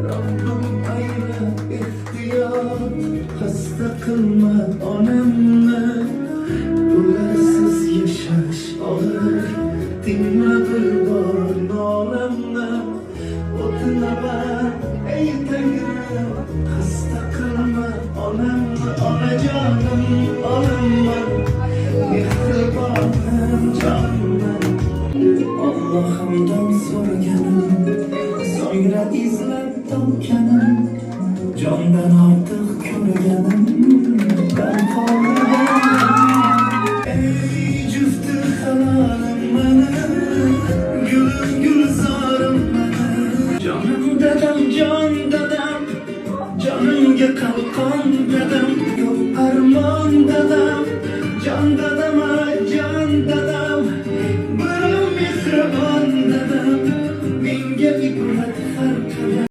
Rabbim ayla ehtiyot, hasta qilma onamni. Ularsiz yashash og'ir, tingla bir bor nolamni. O'tinaman ey Tangrim, hasta qilma onamni. Onajonim onaman, mehribonam jonman. Allohimdan so'raganim, so'ngra izlab topganim, jondan ortiq ko'rganim, ben qolganim. Ey jufti halolim menim, gulim gulzorim menim. Jonim dadam, jon dadam, jonimga qalqon